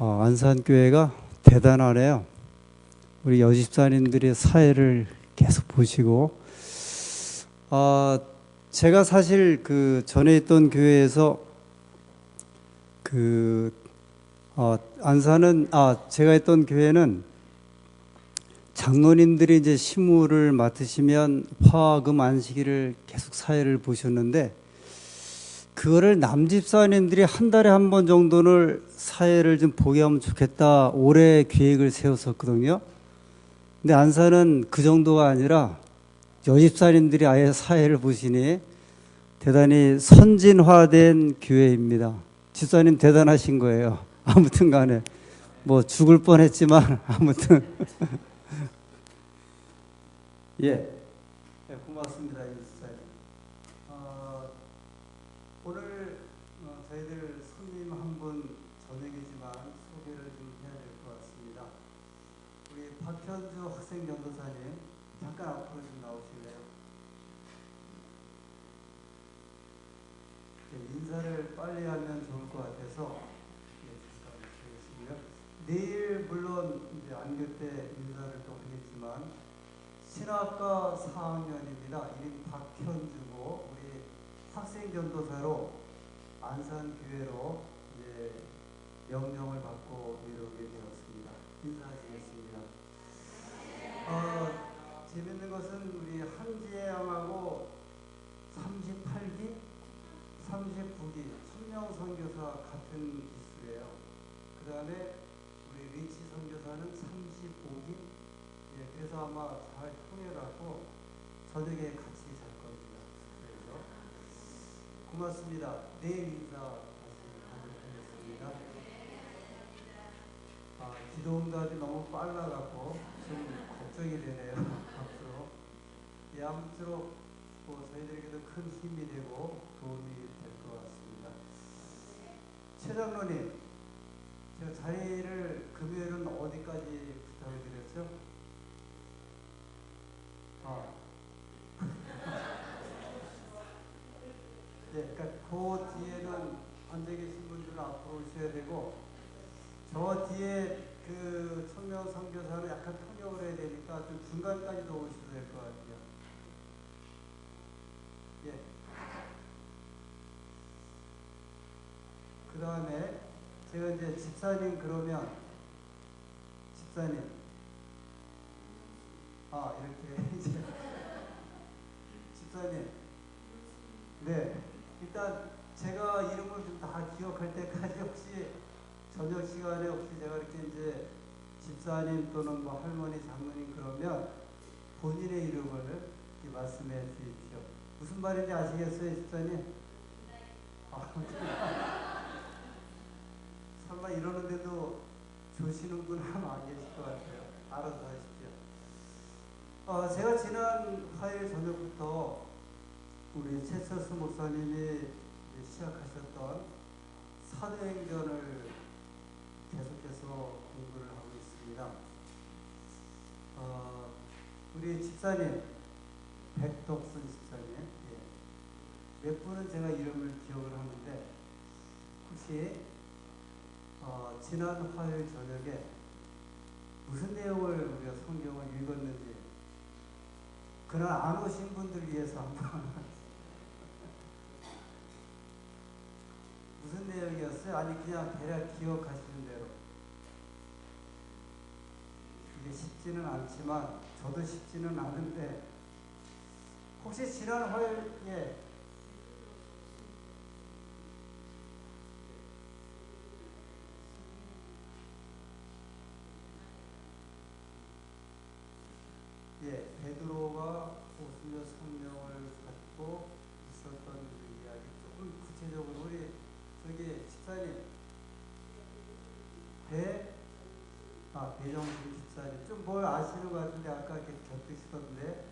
안산교회가 대단하네요. 우리 여집사님들의 사회를 계속 보시고, 제가 사실 그 전에 있던 교회에서 제가 있던 교회는 장로님들이 이제 시무를 맡으시면 화금 안식일을 계속 사회를 보셨는데, 그거를 남집사님들이 한 달에 한 번 정도는 사회를 좀 보게 하면 좋겠다 올해 계획을 세웠었거든요. 근데 안산은 그 정도가 아니라 여집사님들이 아예 사회를 보시니 대단히 선진화된 교회입니다. 집사님 대단하신 거예요. 아무튼 간에 뭐 죽을 뻔했지만 아무튼 예. 네, 고맙습니다. 집사님. 오늘 저희들 손님 한 분 저녁이지만 소개를 좀 해야 될 것 같습니다. 우리 박현주 학생 전도사님 잠깐 앞으로 좀 나오실래요? 네, 인사를 빨리 하면 좋을 것 같아서 잠깐 드리겠습니다. 내일 물론 이제 안교 때 인사를 또 하겠지만 신학과 4학년입니다. 이름 박현주고 우리 학생 전도사로 안산교회로 이제 명령을 받고 이루게 되었습니다. 인사하시겠습니다. 재밌는 것은 우리 한지혜 양하고 38기, 39기 천명 선교사 같은 기수예요. 그 다음에 우리 리치 선교사는 35기. 예, 그래서 아마 잘 통해갖고 저녁에 같이 잘 겁니다. 그래서 고맙습니다. 내일 인사 다시 하겠습니다. 기도응답이 너무 빨라갖고 좀 걱정이 되네요. 앞으로. 예, 아무쪼록 저희들에게도 큰 힘이 되고 도움이 될 것 같습니다. 최 장로님, 제가 자리를 금요일은 어디까지 부탁을 드렸죠? 네, 그러니까 그 뒤에는 앉아 계신 분들은 앞으로 오셔야 되고, 저 뒤에 그 천명 선교사는 약간 통역을 해야 되니까 좀 중간까지도 오셔도 될 것 같아요. 예. 그 다음에 제가 이제 집사님 그러면 집사님 이렇게 이제 집사님 네 일단 제가 이름을 좀 다 기억할 때까지 혹시 저녁 시간에 혹시 제가 이렇게 이제 집사님 또는 뭐 할머니 장모님 그러면 본인의 이름을 이렇게 말씀해 주십시오. 무슨 말인지 아시겠어요, 집사님? 설마 이러는데도 조시는 분 하나 안 계실 것 같아요. 알아서 하십시오. 제가 지난 화요일 저녁부터 우리 최철수 목사님이 시작하셨던 사도행전을 계속해서 공부를 하고 있습니다. 우리 집사님, 백덕순 집사님, 몇 분은 제가 이름을 기억을 하는데 혹시 지난 화요일 저녁에 무슨 내용을 우리가 성경을 읽었는지 그날 안 오신 분들 위해서 한번 무슨 내용이었어요? 아니 그냥 대략 기억하시는 대로. 이게 쉽지는 않지만 저도 쉽지는 않은데 혹시 지난 화요일에 베드로가 오순절 성령을 받고 있었던 그 이야기 조금 구체적으로 우리 저기 집사님 배정신 집사님 좀 뭘 아시는 것 같은데 아까 이렇게 곁드시던데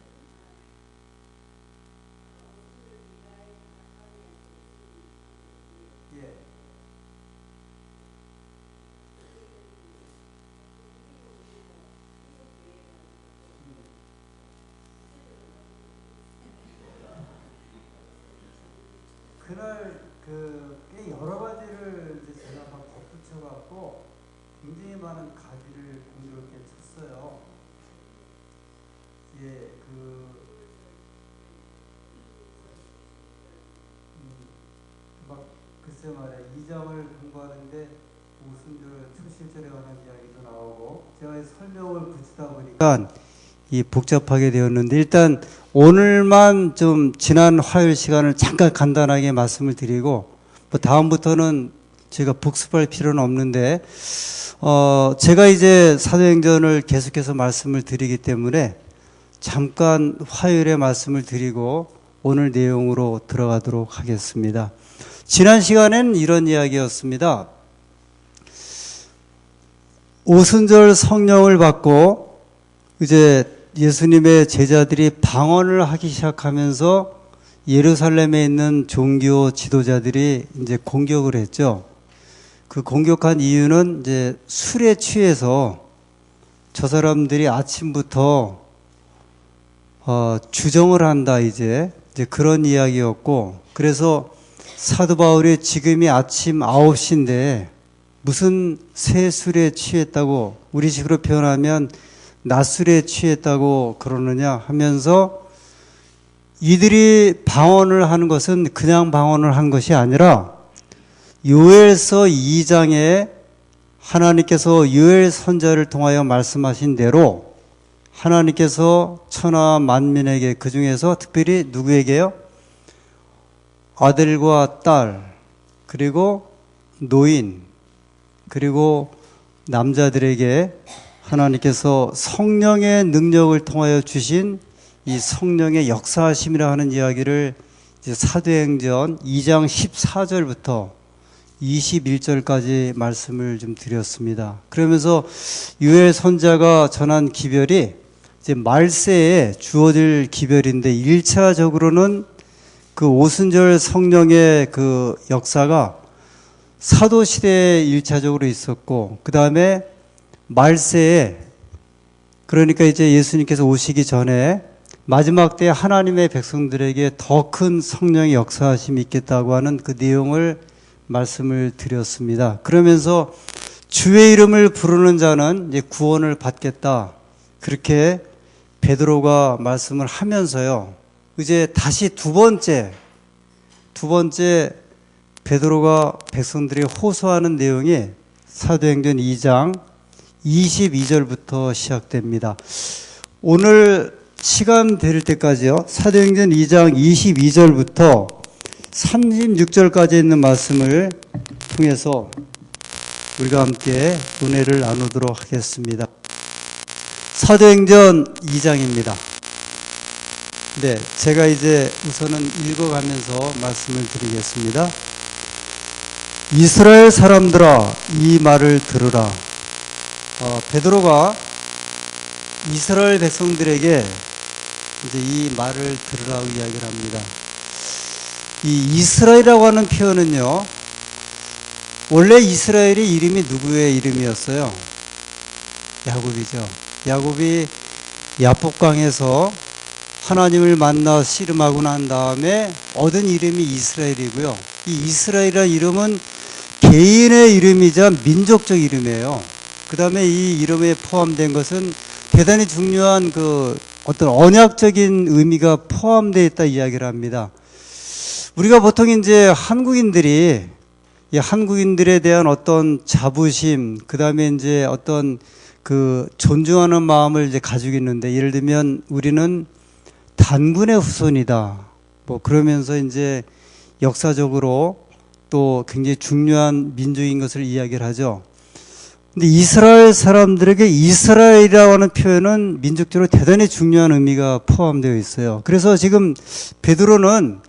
그날 꽤 여러 가지를 이제 제가 막 덧붙여갖고 굉장히 많은 가지를 공교롭게 쳤어요. 예, 막 글쎄 말이야 이장을 공부하는데 오순절 초실절에 관한 이야기도 나오고 제가 설명을 붙이다 보니까 이 복잡하게 되었는데 일단 오늘만 좀 지난 화요일 시간을 잠깐 간단하게 말씀을 드리고 뭐 다음부터는 제가 복습할 필요는 없는데 제가 이제 사도행전을 계속해서 말씀을 드리기 때문에 잠깐 화요일에 말씀을 드리고 오늘 내용으로 들어가도록 하겠습니다. 지난 시간에는 이런 이야기였습니다. 오순절 성령을 받고 이제 예수님의 제자들이 방언을 하기 시작하면서 예루살렘에 있는 종교 지도자들이 이제 공격을 했죠. 그 공격한 이유는 이제 술에 취해서 저 사람들이 아침부터 주정을 한다 이제 그런 이야기였고, 그래서 사도 바울이 지금이 아침 9시인데 무슨 새 술에 취했다고, 우리식으로 표현하면 낮술에 취했다고 그러느냐 하면서 이들이 방언을 하는 것은 그냥 방언을 한 것이 아니라 요엘서 2장에 하나님께서 요엘 선지자를 통하여 말씀하신 대로 하나님께서 천하 만민에게, 그 중에서 특별히 누구에게요? 아들과 딸, 그리고 노인, 그리고 남자들에게 하나님께서 성령의 능력을 통하여 주신 이 성령의 역사하심이라 하는 이야기를 이제 사도행전 2장 14절부터 21절까지 말씀을 좀 드렸습니다. 그러면서 요엘 선지자가 전한 기별이 이제 말세에 주어질 기별인데 1차적으로는 그 오순절 성령의 그 역사가 사도시대에 1차적으로 있었고, 그 다음에 말세에, 그러니까 이제 예수님께서 오시기 전에 마지막 때 하나님의 백성들에게 더 큰 성령의 역사하심이 있겠다고 하는 그 내용을 말씀을 드렸습니다. 그러면서 주의 이름을 부르는 자는 이제 구원을 받겠다, 그렇게 베드로가 말씀을 하면서요, 이제 다시 두 번째 베드로가 백성들이 호소하는 내용이 사도행전 2장 22절부터 시작됩니다. 오늘 시간 될 때까지요, 사도행전 2장 22절부터 36절까지 있는 말씀을 통해서 우리가 함께 은혜를 나누도록 하겠습니다. 사도행전 2장입니다. 네, 제가 이제 우선은 읽어가면서 말씀을 드리겠습니다. 이스라엘 사람들아, 이 말을 들으라. 베드로가 이스라엘 백성들에게 이제 이 말을 들으라고 이야기를 합니다. 이 이스라엘이라고 하는 표현은요, 원래 이스라엘의 이름이 누구의 이름이었어요? 야곱이죠. 야곱이 야복강에서 하나님을 만나 씨름하고 난 다음에 얻은 이름이 이스라엘이고요. 이 이스라엘이라는 이름은 개인의 이름이자 민족적 이름이에요. 그 다음에 이 이름에 포함된 것은 대단히 중요한 그 어떤 언약적인 의미가 포함되어 있다 이야기를 합니다. 우리가 보통 이제 한국인들이 이 한국인들에 대한 어떤 자부심, 그 다음에 이제 어떤 그 존중하는 마음을 이제 가지고 있는데, 예를 들면 우리는 단군의 후손이다, 뭐 그러면서 이제 역사적으로 또 굉장히 중요한 민족인 것을 이야기를 하죠. 근데 이스라엘 사람들에게 이스라엘이라고 하는 표현은 민족적으로 대단히 중요한 의미가 포함되어 있어요. 그래서 지금 베드로는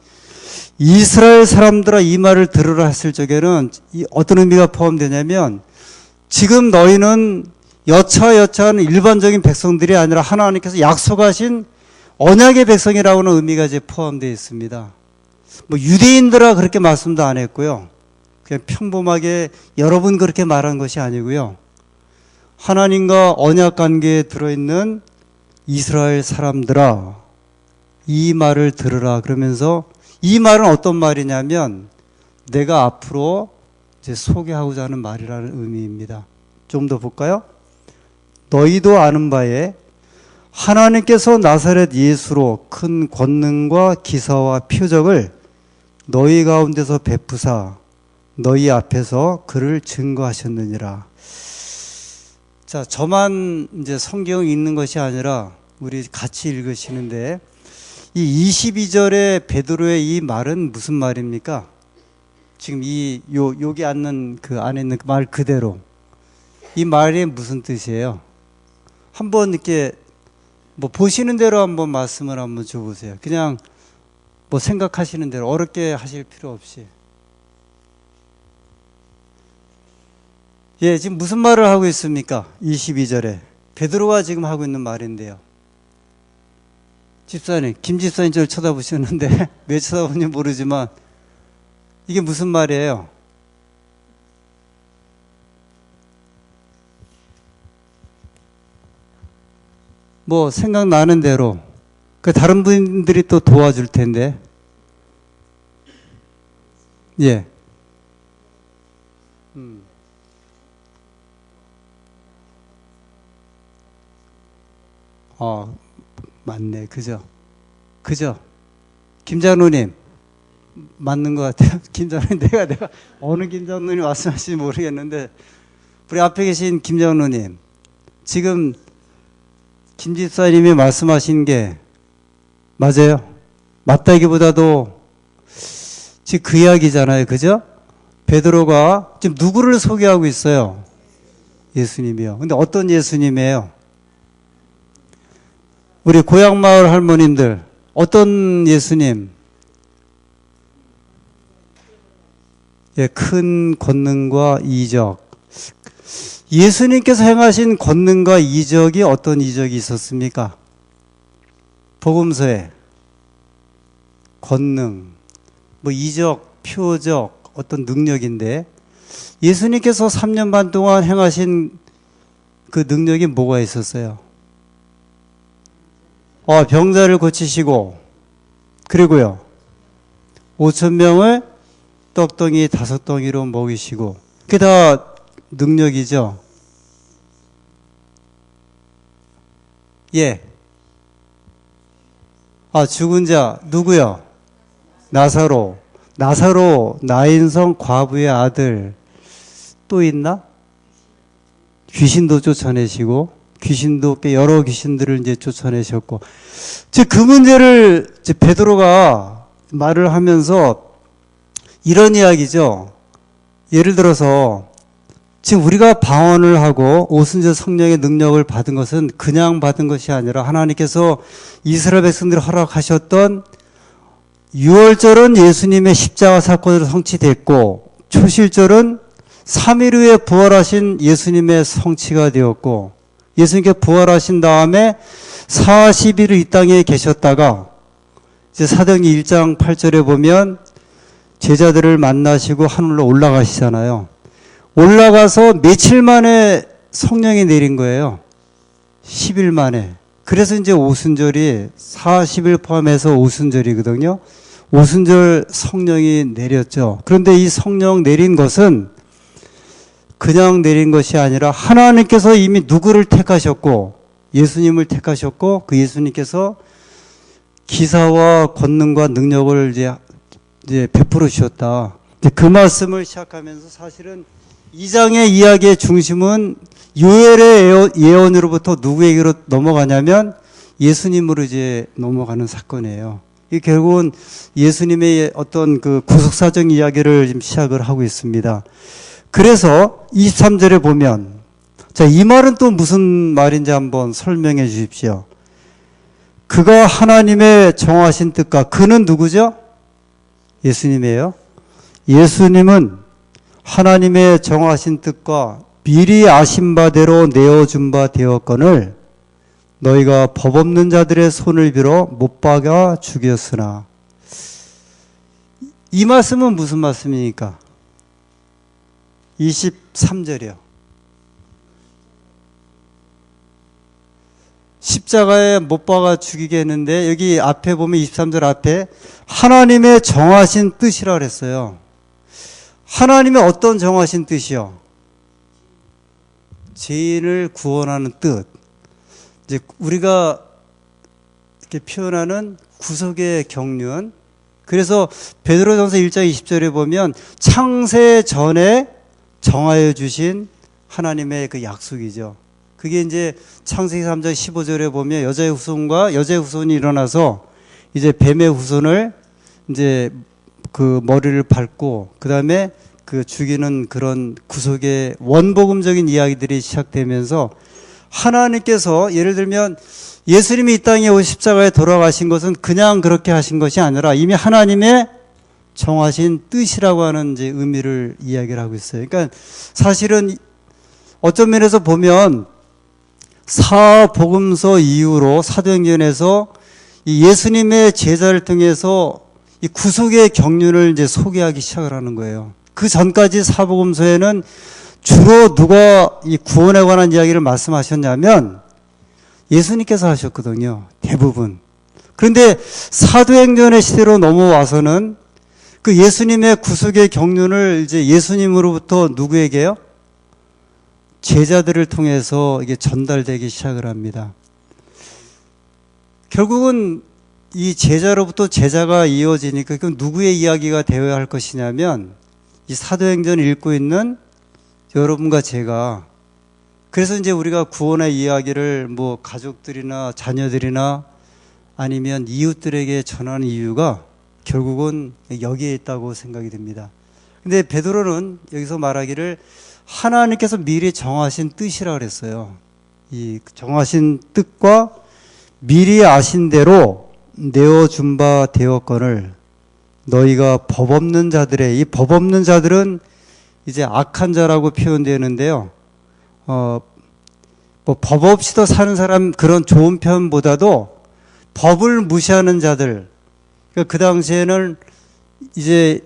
이스라엘 사람들아 이 말을 들으라 했을 적에는 어떤 의미가 포함되냐면, 지금 너희는 여차여차한 일반적인 백성들이 아니라 하나님께서 약속하신 언약의 백성이라고 하는 의미가 이제 포함되어 있습니다. 뭐 유대인들아 그렇게 말씀도 안 했고요. 그냥 평범하게 여러분 그렇게 말한 것이 아니고요. 하나님과 언약 관계에 들어있는 이스라엘 사람들아, 이 말을 들으라. 그러면서 이 말은 어떤 말이냐면 내가 앞으로 이제 소개하고자 하는 말이라는 의미입니다. 좀 더 볼까요? 너희도 아는 바에 하나님께서 나사렛 예수로 큰 권능과 기사와 표적을 너희 가운데서 베푸사 너희 앞에서 그를 증거하셨느니라. 자, 저만 이제 성경 읽는 것이 아니라 우리 같이 읽으시는데 이 22절의 베드로의 이 말은 무슨 말입니까? 지금 여기 앉는 그 안에 있는 말 그대로 이 말이 무슨 뜻이에요? 한번 이렇게 뭐 보시는 대로 한번 말씀을 한번 줘보세요. 그냥 뭐 생각하시는 대로 어렵게 하실 필요 없이. 예, 지금 무슨 말을 하고 있습니까? 22절에 베드로가 지금 하고 있는 말인데요. 집사님, 김 집사님 저를 쳐다보셨는데 왜 쳐다보는지 모르지만 이게 무슨 말이에요? 뭐 생각나는 대로 그 다른 분들이 또 도와줄 텐데. 예. 맞네. 그죠? 김장로님, 맞는 것 같아요. 김장로님, 내가 어느 김장로님 말씀하실지 모르겠는데, 우리 앞에 계신 김장로님, 지금 김 집사님이 말씀하신 게 맞아요? 맞다기보다도 지금 그 이야기잖아요. 그죠? 베드로가 지금 누구를 소개하고 있어요? 예수님이요. 근데 어떤 예수님이에요? 우리 고향마을 할머님들 어떤 예수님? 예, 큰 권능과 이적. 예수님께서 행하신 권능과 이적이 어떤 이적이 있었습니까? 복음서에 권능, 뭐 이적, 표적, 어떤 능력인데 예수님께서 3년 반 동안 행하신 그 능력이 뭐가 있었어요? 병자를 고치시고 그리고요 5,000명을 떡덩이 5덩이로 먹이시고 그게 다 능력이죠. 예. 죽은 자 누구요? 나사로 나인성 과부의 아들. 또 있나? 귀신도 쫓아내시고 귀신도 여러 귀신들을 이제 쫓아내셨고, 즉 그 문제를 이제 베드로가 말을 하면서 이런 이야기죠. 예를 들어서 지금 우리가 방언을 하고 오순절 성령의 능력을 받은 것은 그냥 받은 것이 아니라 하나님께서 이스라엘 백성들이 허락하셨던 유월절은 예수님의 십자가 사건으로 성취됐고 초실절은 3일 후에 부활하신 예수님의 성취가 되었고 예수님께 부활하신 다음에 40일을 이 땅에 계셨다가 이제 사도행전 1장 8절에 보면 제자들을 만나시고 하늘로 올라가시잖아요. 올라가서 며칠 만에 성령이 내린 거예요. 10일 만에. 그래서 이제 오순절이 40일 포함해서 오순절이거든요. 오순절 성령이 내렸죠. 그런데 이 성령 내린 것은 그냥 내린 것이 아니라 하나님께서 이미 누구를 택하셨고 예수님을 택하셨고 그 예수님께서 기사와 권능과 능력을 이제 베풀어 주셨다. 그 말씀을 시작하면서 사실은 2장의 이야기의 중심은 요엘의 예언으로부터 누구에게로 넘어가냐면 예수님으로 이제 넘어가는 사건이에요. 이 결국은 예수님의 어떤 그 구속사적 이야기를 지금 시작을 하고 있습니다. 그래서 23절에 보면 자, 이 말은 또 무슨 말인지 한번 설명해 주십시오. 그가 하나님의 정하신 뜻과 그는 누구죠? 예수님이에요. 예수님은 하나님의 정하신 뜻과 미리 아신 바대로 내어준 바 되었거늘 너희가 법 없는 자들의 손을 빌어 못 박아 죽였으나. 이 말씀은 무슨 말씀입니까? 23절이요. 십자가에 못 박아 죽이게 했는데 여기 앞에 보면 23절 앞에 하나님의 정하신 뜻이라 그랬어요. 하나님의 어떤 정하신 뜻이요? 죄인을 구원하는 뜻. 이제 우리가 이렇게 표현하는 구속의 경륜. 그래서 베드로전서 1장 20절에 보면 창세 전에 정하여 주신 하나님의 그 약속이죠. 그게 이제 창세기 3장 15절에 보면 여자의 후손과 여자의 후손이 일어나서 이제 뱀의 후손을 이제 그 머리를 밟고 그 다음에 그 죽이는 그런 구속의 원복음적인 이야기들이 시작되면서 하나님께서 예를 들면 예수님이 이 땅에 오셔 십자가에 돌아가신 것은 그냥 그렇게 하신 것이 아니라 이미 하나님의 정하신 뜻이라고 하는 이제 의미를 이야기를 하고 있어요. 그러니까 사실은 어떤 면에서 보면 사복음서 이후로 사도행전에서 이 예수님의 제자를 통해서 이 구속의 경륜을 이제 소개하기 시작을 하는 거예요. 그 전까지 사복음서에는 주로 누가 이 구원에 관한 이야기를 말씀하셨냐면 예수님께서 하셨거든요. 대부분. 그런데 사도행전의 시대로 넘어와서는 그 예수님의 구속의 경륜을 이제 예수님으로부터 누구에게요? 제자들을 통해서 이게 전달되기 시작을 합니다. 결국은 이 제자로부터 제자가 이어지니까 그건 누구의 이야기가 되어야 할 것이냐면 이 사도행전을 읽고 있는 여러분과 제가. 그래서 이제 우리가 구원의 이야기를 뭐 가족들이나 자녀들이나 아니면 이웃들에게 전하는 이유가 결국은 여기에 있다고 생각이 듭니다. 근데 베드로는 여기서 말하기를 하나님께서 미리 정하신 뜻이라 그랬어요. 이 정하신 뜻과 미리 아신 대로 내어준 바 되었거늘 너희가 법 없는 자들의, 이 법 없는 자들은 이제 악한 자라고 표현되는데요. 뭐 법 없이도 사는 사람 그런 좋은 편보다도 법을 무시하는 자들. 그러니까 그 당시에는 이제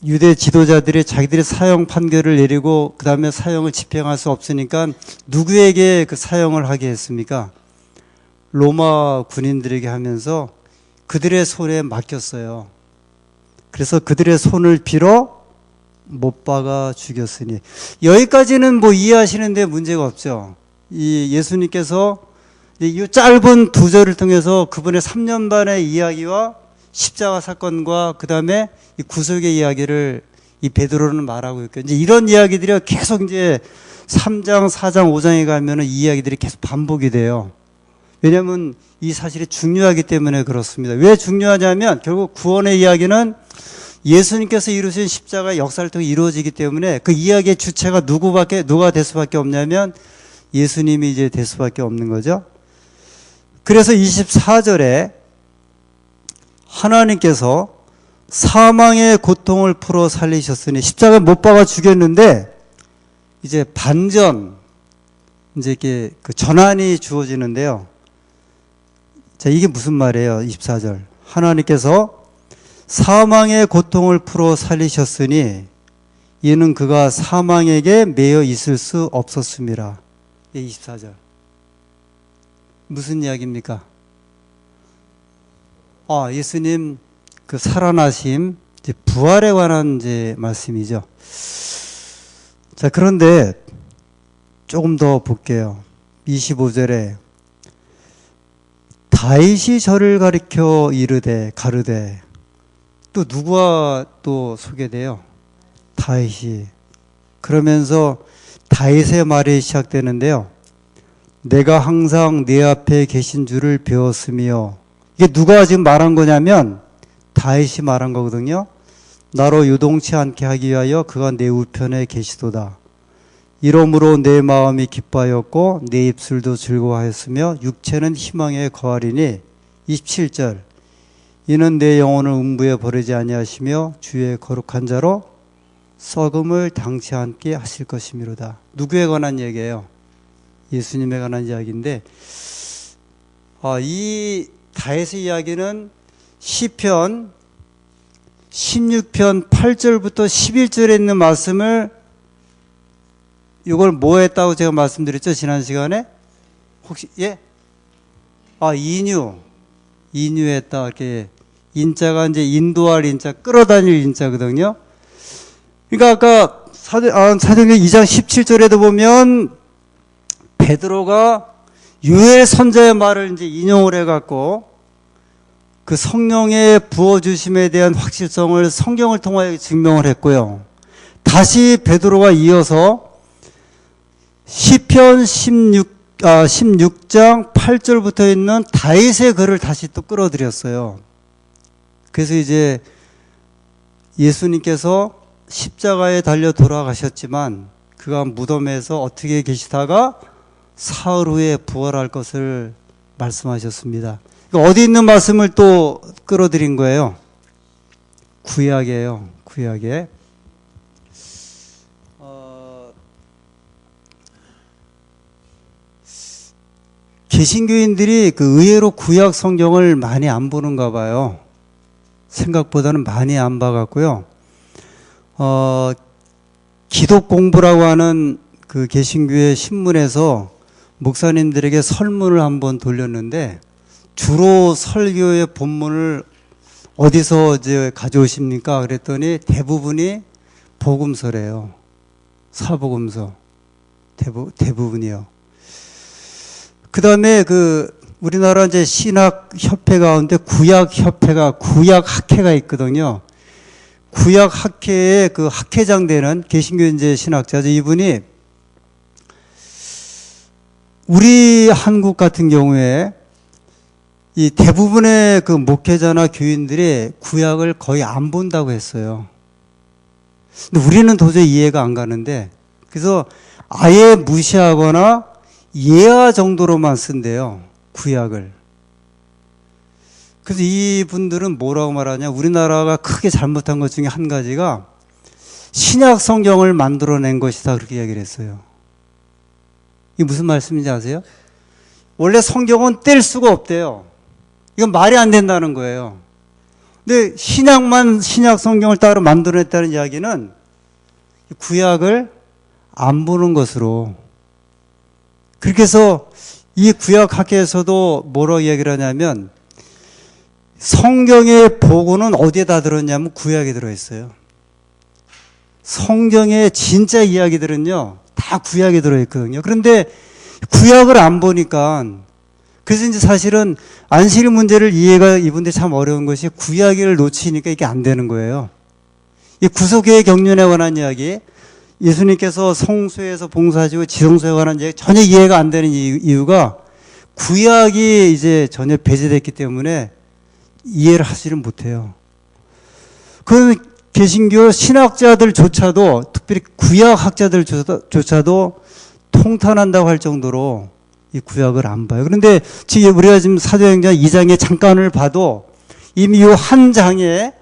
유대 지도자들이 자기들이 사형 판결을 내리고 그 다음에 사형을 집행할 수 없으니까 누구에게 그 사형을 하게 했습니까? 로마 군인들에게 하면서 그들의 손에 맡겼어요. 그래서 그들의 손을 빌어 못 박아 죽였으니 여기까지는 뭐 이해하시는데 문제가 없죠. 이 예수님께서 이 짧은 두 절을 통해서 그분의 3년 반의 이야기와 십자가 사건과 그 다음에 이 구속의 이야기를 이 베드로는 말하고 있고 이제 이런 이야기들이 계속 이제 3장, 4장, 5장에 가면은 이 이야기들이 계속 반복이 돼요. 왜냐하면 이 사실이 중요하기 때문에 그렇습니다. 왜 중요하냐면 결국 구원의 이야기는 예수님께서 이루신 십자가 역사를 통해 이루어지기 때문에 그 이야기의 주체가 누가 될 수밖에 없냐면 예수님이 이제 될 수밖에 없는 거죠. 그래서 24절에 하나님께서 사망의 고통을 풀어 살리셨으니 십자가에 못 박아 죽였는데 이제 반전, 이제 이렇게 그 전환이 주어지는데요. 자, 이게 무슨 말이에요? 24절. 하나님께서 사망의 고통을 풀어 살리셨으니 이는 그가 사망에게 매여 있을 수 없었습니다. 24절. 무슨 이야기입니까? 예수님 그 살아나심, 이제 부활에 관한 이제 말씀이죠. 자, 그런데 조금 더 볼게요. 25절에 다윗이 저를 가르쳐 가르되 또 누가 또 소개돼요? 다윗이. 그러면서 다윗의 말이 시작되는데요. 내가 항상 내 앞에 계신 줄을 배웠으며 이게 누가 지금 말한 거냐면 다윗이 말한 거거든요. 나로 요동치 않게 하기 위하여 그가 내 우편에 계시도다. 이러므로 내 마음이 기뻐하였고 내 입술도 즐거워하였으며 육체는 희망에 거하리니 27절 이는 내 영혼을 음부에 버리지 아니하시며 주의 거룩한 자로 썩음을 당치 않게 하실 것이미로다. 누구에 관한 얘기예요? 예수님에 관한 이야기인데 이 다윗의 이야기는 시편 16편 8절부터 11절에 있는 말씀을 이걸 뭐 했다고 제가 말씀드렸죠? 지난 시간에? 혹시, 예? 인유했다. 이렇게, 인자가 이제 인도할 인자, 끌어다닐 인자거든요. 그러니까 아까 사도행전 2장 17절에도 보면 베드로가 유엘 선자의 말을 이제 인용을 해갖고 그 성령의 부어주심에 대한 확실성을 성경을 통하여 증명을 했고요. 다시 베드로가 이어서 시편 16장 8절부터 있는 다윗의 글을 다시 또 끌어들였어요. 그래서 이제 예수님께서 십자가에 달려 돌아가셨지만 그가 무덤에서 어떻게 계시다가 사흘 후에 부활할 것을 말씀하셨습니다. 어디 있는 말씀을 또 끌어들인 거예요? 구약이에요. 구약에. 개신교인들이 그 의외로 구약 성경을 많이 안 보는가 봐요. 생각보다는 많이 안 봐갖고요. 기독 공부라고 하는 그 개신교의 신문에서 목사님들에게 설문을 한번 돌렸는데 주로 설교의 본문을 어디서 이제 가져오십니까? 그랬더니 대부분이 복음서래요. 사복음서. 대부분이요. 그 다음에 그 우리나라 이제 신학협회 가운데 구약학회가 있거든요. 구약학회의 그 학회장 되는 개신교 이제 신학자죠. 이분이 우리 한국 같은 경우에 이 대부분의 그 목회자나 교인들이 구약을 거의 안 본다고 했어요. 근데 우리는 도저히 이해가 안 가는데, 그래서 아예 무시하거나 예화 정도로만 쓴대요, 구약을. 그래서 이분들은 뭐라고 말하냐, 우리나라가 크게 잘못한 것 중에 한 가지가 신약 성경을 만들어낸 것이다, 그렇게 이야기를 했어요. 이게 무슨 말씀인지 아세요? 원래 성경은 뗄 수가 없대요. 이건 말이 안 된다는 거예요. 근데 신약 성경을 따로 만들어냈다는 이야기는 구약을 안 보는 것으로. 그렇게 해서 이 구약학회에서도 뭐라고 이야기를 하냐면 성경의 보고는 어디에다 들었냐면 구약에 들어있어요. 성경의 진짜 이야기들은요 다 구약에 들어있거든요. 그런데 구약을 안 보니까, 그래서 이제 사실은 안식일 문제를 이해가 이분들 참 어려운 것이 구약을 놓치니까 이게 안 되는 거예요. 이 구속의 경륜에 관한 이야기, 예수님께서 성소에서 봉사하시고 지성소에 관한 이야기 전혀 이해가 안 되는 이유가 구약이 이제 전혀 배제됐기 때문에 이해를 하지를 못해요. 그 개신교 신학자들조차도, 특별히 구약학자들조차도 통탄한다고 할 정도로 이 구약을 안 봐요. 그런데 지금 우리가 지금 사도행전 2장의 잠깐을 봐도 이미 이 한 장에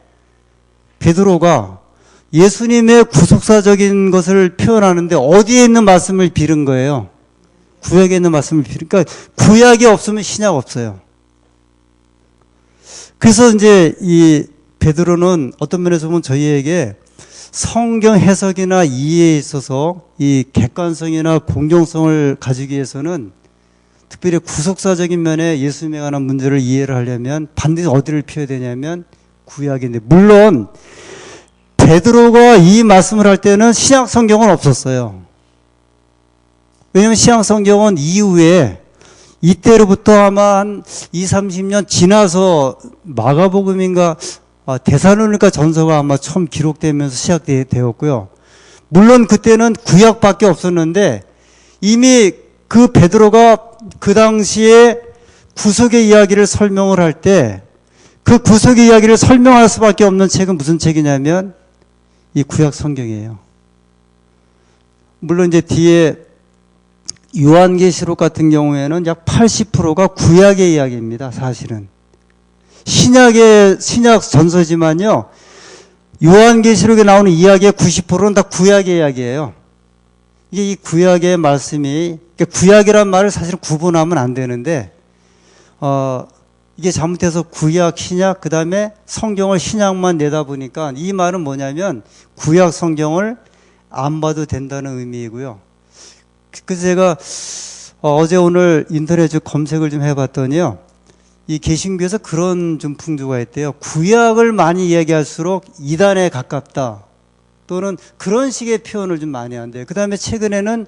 베드로가 예수님의 구속사적인 것을 표현하는데 어디에 있는 말씀을 빌은 거예요? 구약에 있는 말씀을 빌은. 그러니까 구약이 없으면 신약 없어요. 그래서 이제 이 베드로는 어떤 면에서 보면 저희에게 성경 해석이나 이해에 있어서 이 객관성이나 공정성을 가지기 위해서는 특별히 구속사적인 면에 예수님에 관한 문제를 이해를 하려면 반드시 어디를 피워야 되냐면 구약인데, 물론 베드로가 이 말씀을 할 때는 신약 성경은 없었어요. 왜냐하면 신약 성경은 이후에 이때로부터 아마 한 20, 30년 지나서 마가복음인가 데살로니가 전서가 아마 처음 기록되면서 시작되었고요. 물론 그때는 구약밖에 없었는데 이미 그 베드로가 그 당시에 구속의 이야기를 설명을 할 때 그 구속의 이야기를 설명할 수밖에 없는 책은 무슨 책이냐면 이 구약 성경이에요. 물론 이제 뒤에 요한계시록 같은 경우에는 약 80%가 구약의 이야기입니다, 사실은. 신약 전서지만요, 요한계시록에 나오는 이야기의 90%는 다 구약의 이야기예요. 이게 이 구약의 말씀이, 그러니까 구약이란 말을 사실 구분하면 안 되는데, 이게 잘못해서 구약, 신약, 그 다음에 성경을 신약만 내다보니까 이 말은 뭐냐면 구약 성경을 안 봐도 된다는 의미이고요. 그래서 제가 어제 오늘 인터넷 검색을 좀 해봤더니요, 이 개신교에서 그런 좀 풍조가 있대요. 구약을 많이 이야기할수록 이단에 가깝다, 또는 그런 식의 표현을 좀 많이 한대요. 그 다음에 최근에는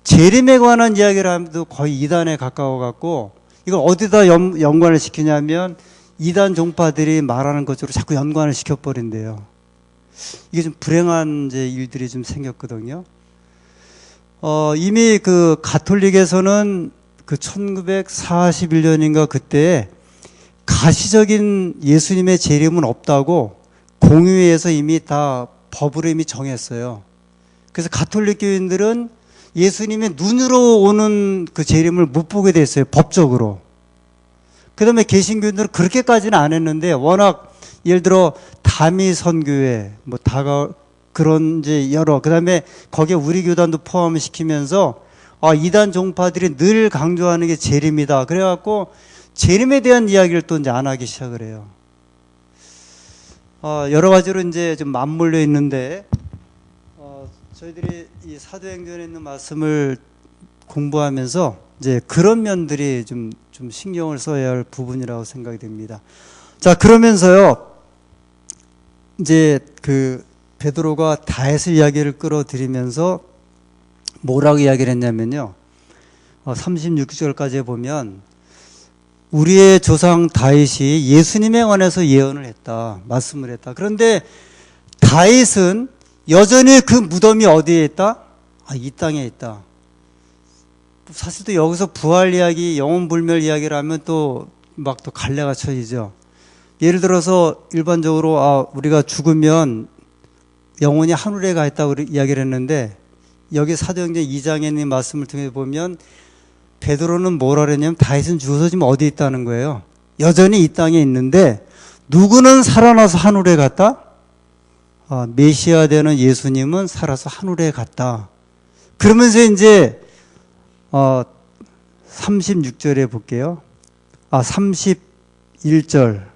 재림에 관한 이야기를 하면도 거의 이단에 가까워 갖고 이걸 어디다 연관을 시키냐면 이단 종파들이 말하는 것으로 자꾸 연관을 시켜버린대요. 이게 좀 불행한 이제 일들이 좀 생겼거든요. 이미 그 가톨릭에서는 그 1941년인가 그때 가시적인 예수님의 재림은 없다고 공의회에서 이미 다 법으로 이미 정했어요. 그래서 가톨릭 교인들은 예수님의 눈으로 오는 그 재림을 못 보게 됐어요. 법적으로. 그 다음에 개신교인들은 그렇게까지는 안 했는데 워낙 예를 들어 다미 선교회 뭐 그런 이제 여러 그 다음에 거기에 우리 교단도 포함시키면서 이단 종파들이 늘 강조하는 게 재림이다. 그래갖고 재림에 대한 이야기를 또 이제 안 하기 시작을 해요. 여러 가지로 이제 좀 맞물려 있는데 저희들이 이 사도행전에 있는 말씀을 공부하면서 이제 그런 면들이 좀 신경을 써야 할 부분이라고 생각이 됩니다. 자, 그러면서요, 이제 그 베드로가 다윗의 이야기를 끌어들이면서 뭐라고 이야기를 했냐면요. 36절까지 보면 우리의 조상 다윗이 예수님에 관해서 예언을 했다. 말씀을 했다. 그런데 다윗은 여전히 그 무덤이 어디에 있다? 이 땅에 있다. 사실 또 여기서 부활 이야기, 영혼불멸 이야기를 하면 또 막 또 갈래가 쳐지죠. 예를 들어서 일반적으로 우리가 죽으면 영혼이 하늘에 가 있다고 이야기를 했는데 여기 사도행전 2장에 있는 말씀을 통해 보면 베드로는 뭐라 그랬냐면 다윗은 죽어서 지금 어디 있다는 거예요. 여전히 이 땅에 있는데 누구는 살아나서 하늘에 갔다? 메시아 되는 예수님은 살아서 하늘에 갔다. 그러면서 이제 36절에 볼게요. 31절.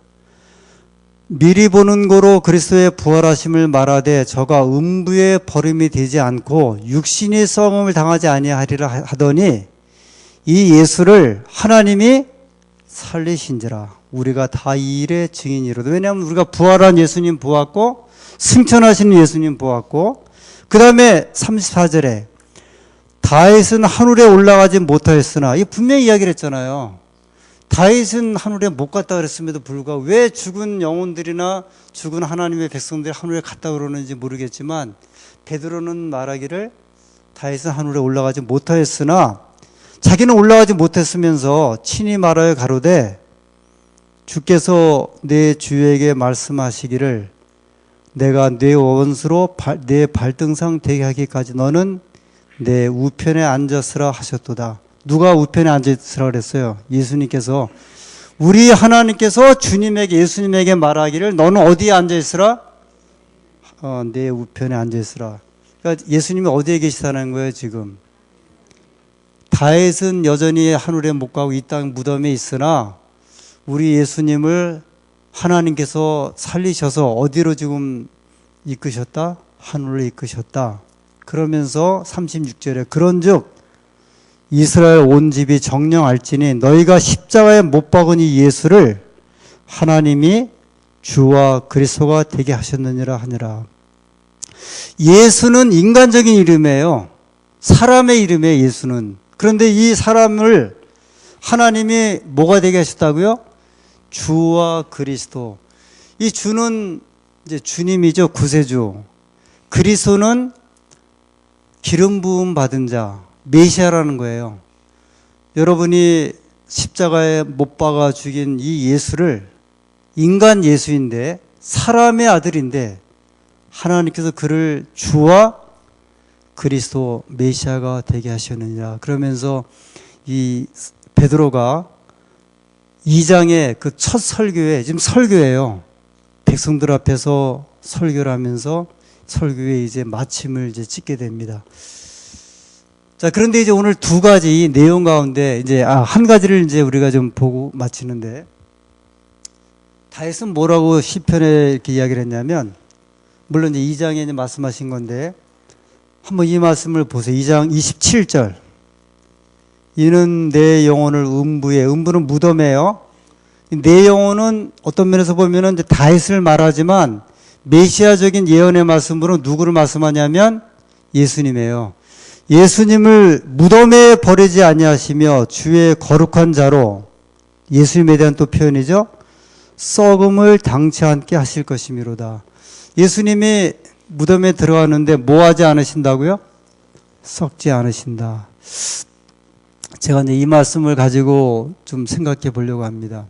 미리 보는 고로 그리스도의 부활하심을 말하되 저가 음부에 버림이 되지 않고 육신이 썩음을 당하지 아니하리라 하더니 이 예수를 하나님이 살리신지라. 우리가 다 이 일의 증인이로다. 왜냐하면 우리가 부활한 예수님 보았고 승천하신 예수님 보았고 그 다음에 34절에 다윗은 하늘에 올라가지 못하였으나 이 분명히 이야기를 했잖아요. 다윗은 하늘에 못 갔다 그랬음에도 불구하고 왜 죽은 영혼들이나 죽은 하나님의 백성들이 하늘에 갔다 그러는지 모르겠지만 베드로는 말하기를 다윗은 하늘에 올라가지 못하였으나 자기는 올라가지 못했으면서 친히 말하여 가로되 주께서 내 주에게 말씀하시기를 내가 내 원수로 내 발등상 되게 하기까지 너는 내 우편에 앉았으라 하셨도다. 누가 우편에 앉았으라 그랬어요? 예수님께서. 우리 하나님께서 주님에게 예수님에게 말하기를 너는 어디에 앉아있으라? 내 우편에 앉아있으라. 그러니까 예수님이 어디에 계시다는 거예요 지금. 다윗은 여전히 하늘에 못 가고 이 땅 무덤에 있으나 우리 예수님을 하나님께서 살리셔서 어디로 지금 이끄셨다? 하늘로 이끄셨다. 그러면서 36절에 그런즉 이스라엘 온 집이 정령 알지니 너희가 십자가에 못 박은 이 예수를 하나님이 주와 그리스도가 되게 하셨느니라 하니라. 예수는 인간적인 이름이에요. 사람의 이름이에요, 예수는. 그런데 이 사람을 하나님이 뭐가 되게 하셨다고요? 주와 그리스도. 이 주는 이제 주님이죠, 구세주. 그리스도는 기름 부음 받은 자, 메시아라는 거예요. 여러분이 십자가에 못 박아 죽인 이 예수를 인간 예수인데 사람의 아들인데 하나님께서 그를 주와 그리스도 메시아가 되게 하셨느니라. 그러면서 이 베드로가 2장의 그 첫 설교에 지금 설교예요. 백성들 앞에서 설교를 하면서 설교에 이제 마침을 이제 찍게 됩니다. 자, 그런데 이제 오늘 두 가지 내용 가운데 이제 한 가지를 이제 우리가 좀 보고 마치는데 다윗은 뭐라고 시편에 이렇게 이야기를 했냐면 물론 이제 2장에 이제 말씀하신 건데 한번 이 말씀을 보세요. 2장 27절. 이는 내 영혼을 음부는 무덤이에요. 내 영혼은 어떤 면에서 보면은 이제 다윗을 말하지만 메시아적인 예언의 말씀으로 누구를 말씀하냐면 예수님이에요. 예수님을 무덤에 버리지 아니하시며 주의 거룩한 자로, 예수님에 대한 또 표현이죠. 썩음을 당치 않게 하실 것이미로다. 예수님이 무덤에 들어가는데 뭐 하지 않으신다고요? 썩지 않으신다. 제가 이제 이 말씀을 가지고 좀 생각해 보려고 합니다.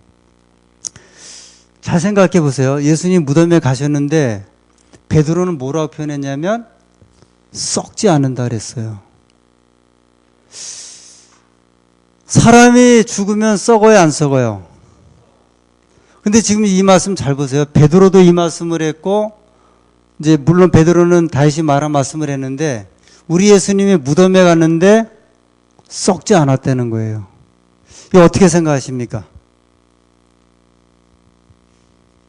잘 생각해 보세요. 예수님 무덤에 가셨는데 베드로는 뭐라고 표현했냐면 썩지 않는다 그랬어요. 사람이 죽으면 썩어요, 안 썩어요? 근데 지금 이 말씀 잘 보세요. 베드로도 이 말씀을 했고, 이제 물론 베드로는 다시 말한 말씀을 했는데, 우리 예수님이 무덤에 갔는데 썩지 않았다는 거예요. 이거 어떻게 생각하십니까?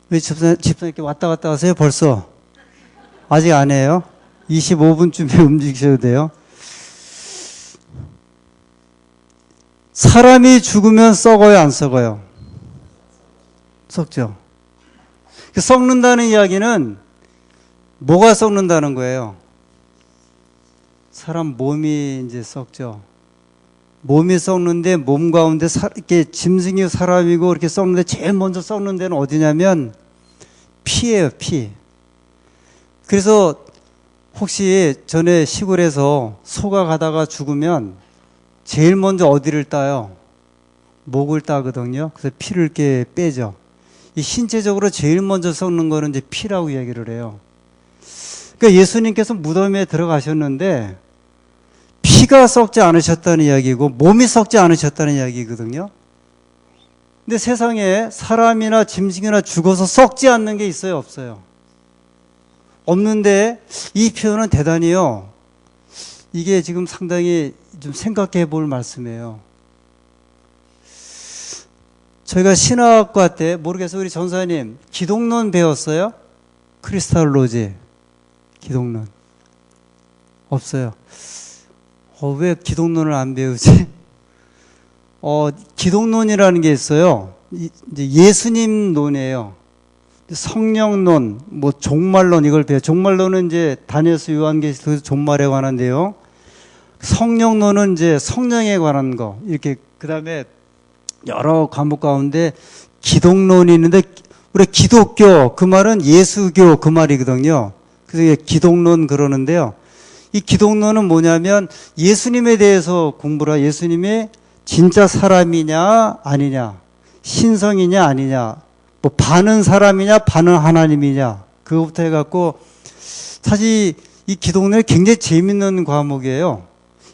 왜 집사님께 왔다 갔다 하세요? 벌써? 아직 안 해요? 25분쯤에 움직이셔도 돼요. 사람이 죽으면 썩어요, 안 썩어요? 썩죠. 썩는다는 이야기는 뭐가 썩는다는 거예요? 사람 몸이 이제 썩죠. 몸이 썩는데 몸 가운데 이렇게 짐승이 사람이고 이렇게 썩는데 제일 먼저 썩는 데는 어디냐면 피예요, 피. 그래서 혹시 전에 시골에서 소가 가다가 죽으면 제일 먼저 어디를 따요? 목을 따거든요. 그래서 피를 이렇게 빼죠. 이 신체적으로 제일 먼저 썩는 거는 이제 피라고 이야기를 해요. 그러니까 예수님께서 무덤에 들어가셨는데 피가 썩지 않으셨다는 이야기고 몸이 썩지 않으셨다는 이야기거든요. 근데 세상에 사람이나 짐승이나 죽어서 썩지 않는 게 있어요, 없어요? 없는데 이 표현은 대단히요. 이게 지금 상당히 좀 생각해 볼 말씀이에요. 저희가 신학과 때 모르겠어요. 우리 전사님 기독론 배웠어요? 크리스탈로지 기독론 없어요. 왜 기독론을 안 배우지? 기독론이라는 게 있어요. 이제 예수님론이에요. 성령론, 뭐 종말론 이걸 배워요. 종말론은 이제 다니엘서 요한계시록에서 종말에 관한데요. 성령론은 이제 성령에 관한 거. 이렇게 그다음에 여러 과목 가운데 기독론이 있는데 우리 기독교 그 말은 예수교 그 말이거든요. 그래서 기독론 그러는데요. 이 기독론은 뭐냐면 예수님에 대해서 공부를 해요. 예수님이 진짜 사람이냐 아니냐, 신성이냐 아니냐, 뭐 반은 사람이냐 반은 하나님이냐, 그거부터 해갖고 사실 이 기독론이 굉장히 재밌는 과목이에요.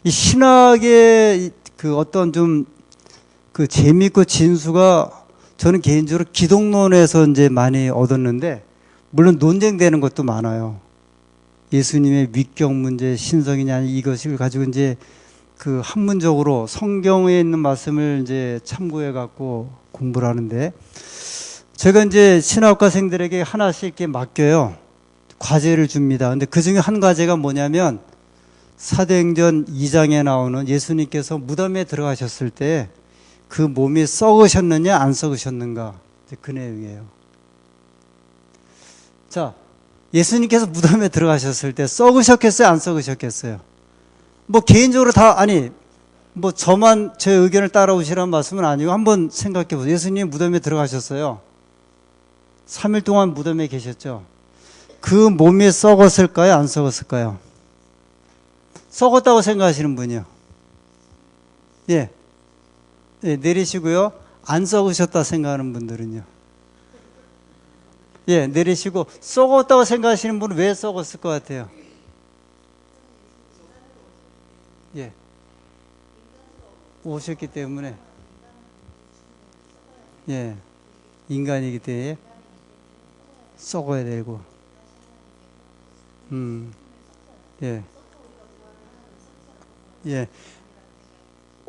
이 신학의 그 어떤 좀 그 재밌고 진수가 저는 개인적으로 기독론에서 이제 많이 얻었는데, 물론 논쟁되는 것도 많아요. 예수님의 위격 문제, 신성이냐 이것을 가지고 이제 그 학문적으로 성경에 있는 말씀을 이제 참고해 갖고 공부를 하는데, 제가 이제 신학과생들에게 하나씩 이렇게 맡겨요. 과제를 줍니다. 근데 그 중에 한 과제가 뭐냐면 사도행전 2장에 나오는 예수님께서 무덤에 들어가셨을 때 그 몸이 썩으셨느냐 안 썩으셨는가, 그 내용이에요. 자, 예수님께서 무덤에 들어가셨을 때 썩으셨겠어요 안 썩으셨겠어요? 뭐 개인적으로 다 아니 뭐 저만 제 의견을 따라오시라는 말씀은 아니고 한번 생각해 보세요. 예수님이 무덤에 들어가셨어요. 3일 동안 무덤에 계셨죠. 그 몸이 썩었을까요 안 썩었을까요? 썩었다고 생각하시는 분이요. 예. 예, 내리시고요. 안 썩으셨다 생각하는 분들은요. 예, 내리시고 썩었다고 생각하시는 분은 왜 썩었을 것 같아요? 예. 오셨기 때문에. 예. 인간이기 때문에 썩어야 되고. 예. 예.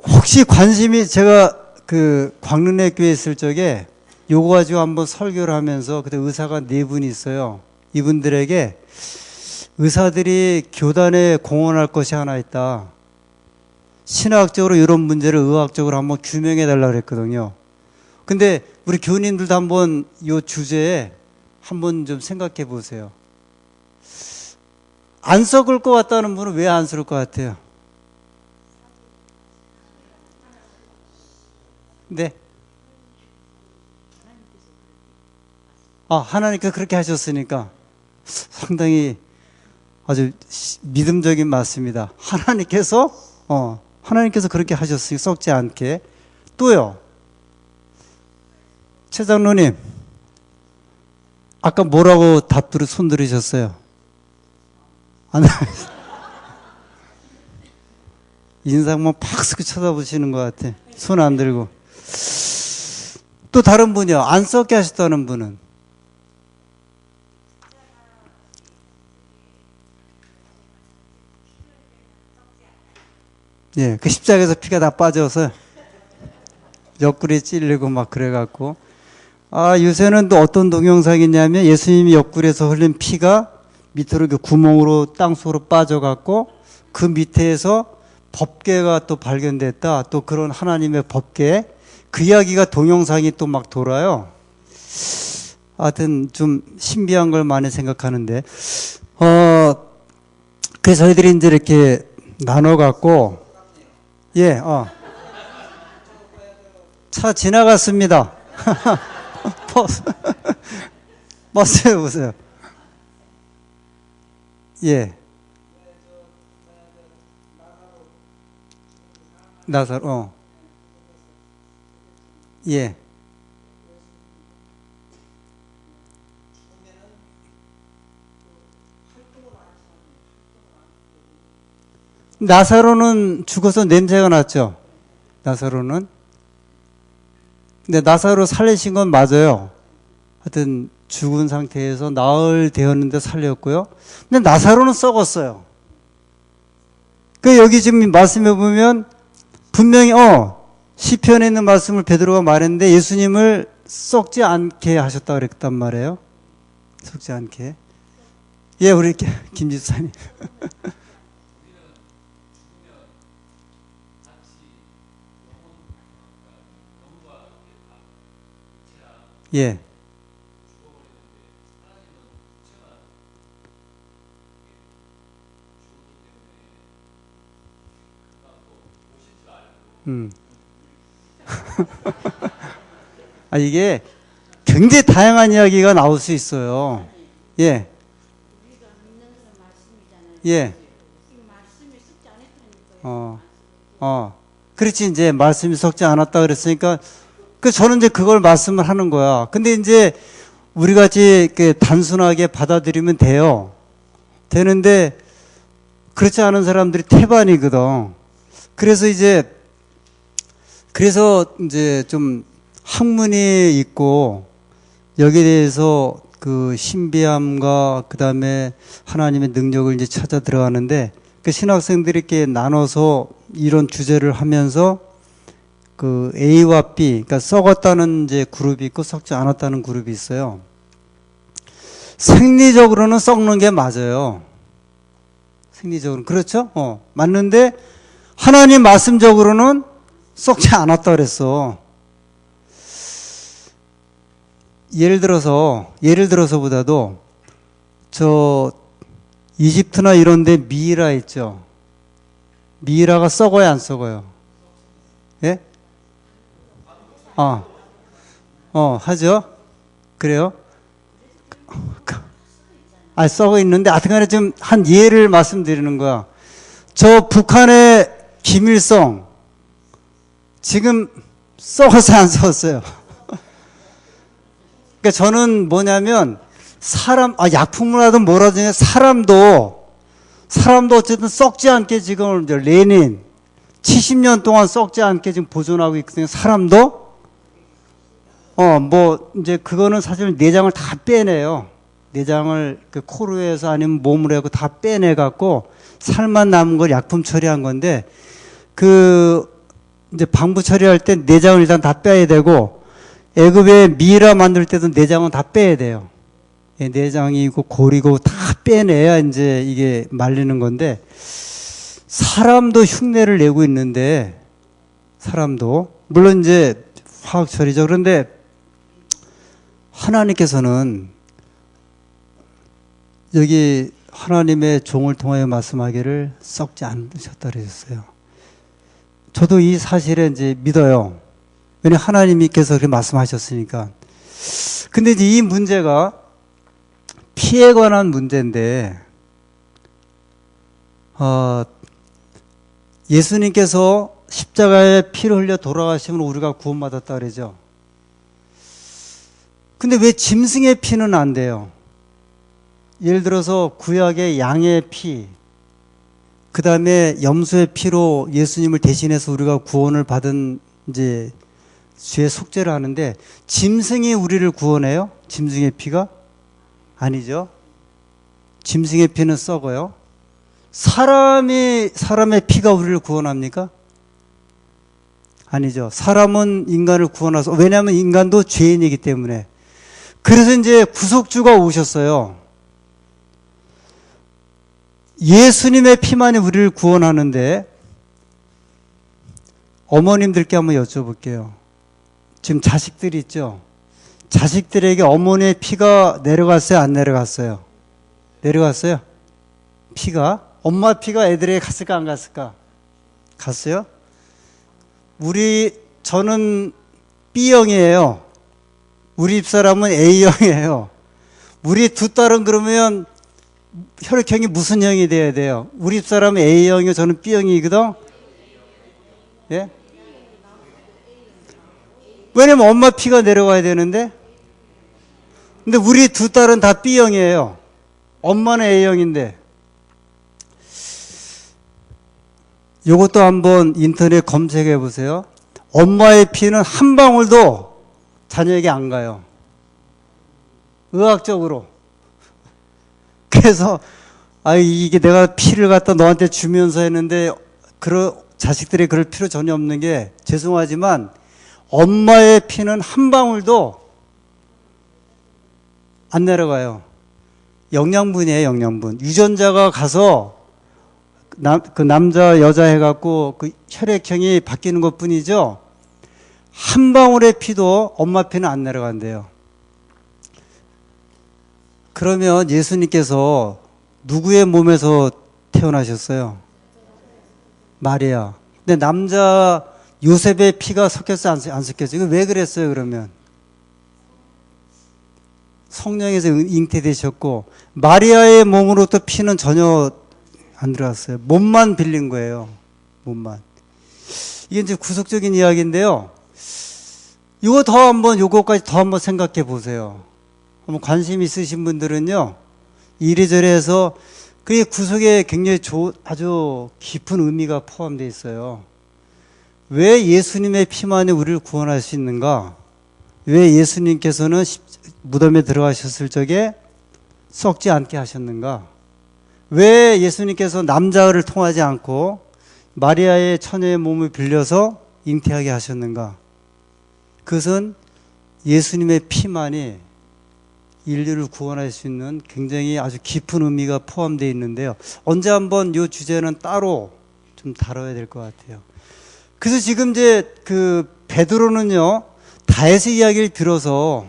혹시 관심이, 제가 그 광릉내 교회 있을 적에 요거 가지고 한번 설교를 하면서 그때 의사가 4분이 있어요. 이분들에게 의사들이 교단에 공헌할 것이 하나 있다. 신학적으로 이런 문제를 의학적으로 한번 규명해 달라고 그랬거든요. 근데 우리 교우님들도 한번 이 주제에 한번 좀 생각해 보세요. 안 썩을 것 같다는 분은 왜 안 썩을 것 같아요? 네. 아, 하나님께서 그렇게 하셨으니까 상당히 아주 믿음적인 말씀입니다. 하나님께서 그렇게 하셨으니 썩지 않게. 또요. 최 장로님, 아까 뭐라고 손 들으셨어요? 안 인상만 팍 쓰고 쳐다보시는 것 같아. 손 안 들고. 또 다른 분이요. 안 썩게 하셨다는 분은? 예, 그 십자가에서 피가 다 빠져서 옆구리에 찔리고 막 그래갖고. 아, 요새는 또 어떤 동영상이 있냐면 예수님이 옆구리에서 흘린 피가 밑으로 그 구멍으로 땅속으로 빠져갖고 그 밑에서 법궤가 또 발견됐다. 또 그런 하나님의 법궤. 그 이야기가 동영상이 또 막 돌아요. 하여튼 좀 신비한 걸 많이 생각하는데, 그래서 저희들이 이제 이렇게 나눠갖고, 예, 차 지나갔습니다. 버스에 보세요. 예. 나사로, 예. 나사로는 죽어서 냄새가 났죠. 나사로는. 근데 나사로 살리신 건 맞아요. 하여튼 죽은 상태에서 나흘 되었는데 살렸고요. 근데 나사로는 썩었어요. 그 여기 지금 말씀해 보면 분명히 시편에 있는 말씀을 베드로가 말했는데 예수님을 썩지 않게 하셨다 그랬단 말이에요. 썩지 않게. 예, 우리 김 집사님. 예. 아, 이게 굉장히 다양한 이야기가 나올 수 있어요. 예. 예. 그렇지, 이제 말씀이 썩지 않았다 그랬으니까, 저는 이제 그걸 말씀을 하는 거야. 근데 이제 우리 같이 이렇게 단순하게 받아들이면 돼요. 되는데, 그렇지 않은 사람들이 태반이거든. 그래서 이제 좀 학문이 있고, 여기에 대해서 그 신비함과 그 다음에 하나님의 능력을 이제 찾아 들어가는데, 그 신학생들이 이렇게 나눠서 이런 주제를 하면서 그 A와 B, 그러니까 썩었다는 이제 그룹이 있고 썩지 않았다는 그룹이 있어요. 생리적으로는 썩는 게 맞아요. 생리적으로는. 그렇죠? 맞는데 하나님 말씀적으로는 썩지 않았다 그랬어. 예를 들어서보다도 이집트나 이런 데 미이라 있죠. 미이라가 썩어요, 안 썩어요? 예? 하죠? 그래요? 썩어 있는데, 하여튼간에 좀 한 예를 말씀드리는 거야. 북한의 김일성, 지금 썩었어요, 안 썩었어요? 그러니까 저는 뭐냐면, 약품을 하든 뭐라든 사람도 어쨌든 썩지 않게 지금 레닌 70년 동안 썩지 않게 지금 보존하고 있거든요. 사람도 이제 그거는 사실 내장을 다 빼내요. 내장을 그 코르에서 아니면 몸으로 하고 다 빼내 갖고 살만 남은 걸 약품 처리한 건데, 이제 방부 처리할 때 내장을 일단 다 빼야 되고, 애굽에 미이라 만들 때도 내장은 다 빼야 돼요. 내장이고 고리고 다 빼내야 이제 이게 말리는 건데, 사람도 흉내를 내고 있는데, 사람도 물론 이제 화학 처리죠. 그런데 하나님께서는 여기 하나님의 종을 통하여 말씀하기를 썩지 않으셨다 그러셨어요. 저도 이 사실에 이제 믿어요. 왜냐 하나님께서 그렇게 말씀하셨으니까. 근데 이제 이 문제가 피에 관한 문제인데, 예수님께서 십자가에 피를 흘려 돌아가시면 우리가 구원받았다 그러죠. 근데 왜 짐승의 피는 안 돼요? 예를 들어서 구약의 양의 피, 그 다음에 염소의 피로 예수님을 대신해서 우리가 구원을 받은 이제 죄의 속죄를 하는데, 짐승이 우리를 구원해요? 짐승의 피가? 아니죠. 짐승의 피는 썩어요. 사람의 피가 우리를 구원합니까? 아니죠. 사람은 인간을 구원하서, 왜냐하면 인간도 죄인이기 때문에. 그래서 이제 구속주가 오셨어요. 예수님의 피만이 우리를 구원하는데, 어머님들께 한번 여쭤볼게요. 지금 자식들이 있죠? 자식들에게 어머니의 피가 내려갔어요? 안 내려갔어요? 내려갔어요? 피가? 엄마 피가 애들에게 갔을까 안 갔을까? 갔어요? 저는 B형이에요. 우리 집사람은 A형이에요. 우리 두 딸은 그러면 혈액형이 무슨 형이 돼야 돼요? 우리 집사람은 A형이고 저는 B형이거든? 예? 왜냐면 엄마 피가 내려가야 되는데? 근데 우리 두 딸은 다 B형이에요. 엄마는 A형인데. 이것도 한번 인터넷 검색해 보세요. 엄마의 피는 한 방울도 자녀에게 안 가요. 의학적으로. 그래서 이게 내가 피를 갖다 너한테 주면서 했는데 자식들이 그럴 필요 전혀 없는 게, 죄송하지만 엄마의 피는 한 방울도 안 내려가요. 영양분이에요, 영양분. 유전자가 가서 그 남자 여자 해갖고 그 혈액형이 바뀌는 것 뿐이죠. 한 방울의 피도 엄마 피는 안 내려간대요. 그러면 예수님께서 누구의 몸에서 태어나셨어요? 마리아. 근데 남자 요셉의 피가 섞였어요, 안 섞였어요? 이거 왜 그랬어요, 그러면? 성령에서 잉태되셨고, 마리아의 몸으로부터 피는 전혀 안 들어갔어요. 몸만 빌린 거예요. 몸만. 이게 이제 구속적인 이야기인데요. 요거까지 더 한번 생각해 보세요. 한번 관심 있으신 분들은요, 이래저래 해서, 그게 구속에 굉장히 아주 깊은 의미가 포함되어 있어요. 왜 예수님의 피만이 우리를 구원할 수 있는가? 왜 예수님께서는 무덤에 들어가셨을 적에 썩지 않게 하셨는가? 왜 예수님께서 남자를 통하지 않고 마리아의 처녀의 몸을 빌려서 잉태하게 하셨는가? 그것은 예수님의 피만이 인류를 구원할 수 있는 굉장히 아주 깊은 의미가 포함되어 있는데요. 언제 한번 이 주제는 따로 좀 다뤄야 될 것 같아요. 그래서 지금 이제 베드로는요, 다윗의 이야기를 들어서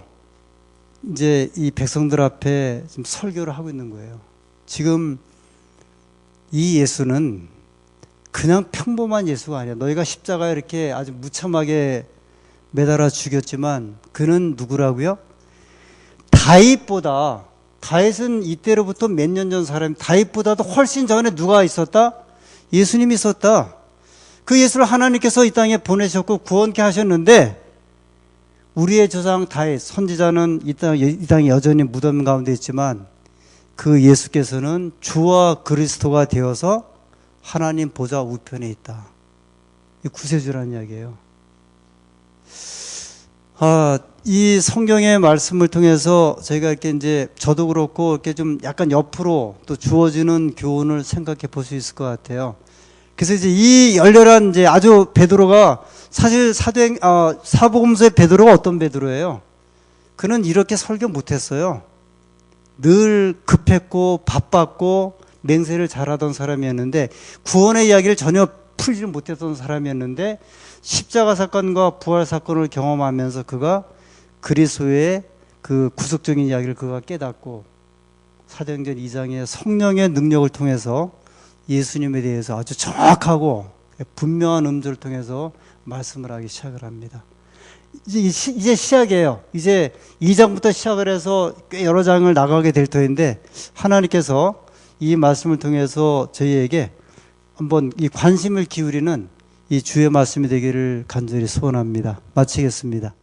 이제 이 백성들 앞에 지금 설교를 하고 있는 거예요. 지금 이 예수는 그냥 평범한 예수가 아니야. 너희가 십자가에 이렇게 아주 무참하게 매달아 죽였지만 그는 누구라고요? 다윗은 이때로부터 몇 년 전 사람, 다윗보다도 훨씬 전에 누가 있었다? 예수님이 있었다. 그 예수를 하나님께서 이 땅에 보내셨고 구원케 하셨는데, 우리의 조상 다윗 선지자는 이 땅에 여전히 무덤 가운데 있지만 그 예수께서는 주와 그리스도가 되어서 하나님 보좌 우편에 있다. 이 구세주라는 이야기예요. 이 성경의 말씀을 통해서 저희가 이렇게 이제 저도 그렇고 이렇게 좀 약간 옆으로 또 주어지는 교훈을 생각해 볼 수 있을 것 같아요. 그래서 이제 이 열렬한 이제 아주 베드로가 사실 사복음서의 베드로가 어떤 베드로예요? 그는 이렇게 설교 못했어요. 늘 급했고 바빴고 맹세를 잘하던 사람이었는데 구원의 이야기를 전혀 풀지 못했던 사람이었는데 십자가 사건과 부활 사건을 경험하면서 그가 그리스도의 그 구속적인 이야기를 그가 깨닫고 사도행전 2장의 성령의 능력을 통해서 예수님에 대해서 아주 정확하고 분명한 음절을 통해서 말씀을 하기 시작을 합니다. 이제 시작이에요. 이제 2장부터 시작을 해서 꽤 여러 장을 나가게 될 터인데 하나님께서 이 말씀을 통해서 저희에게 한번 이 관심을 기울이는 이 주의 말씀이 되기를 간절히 소원합니다. 마치겠습니다.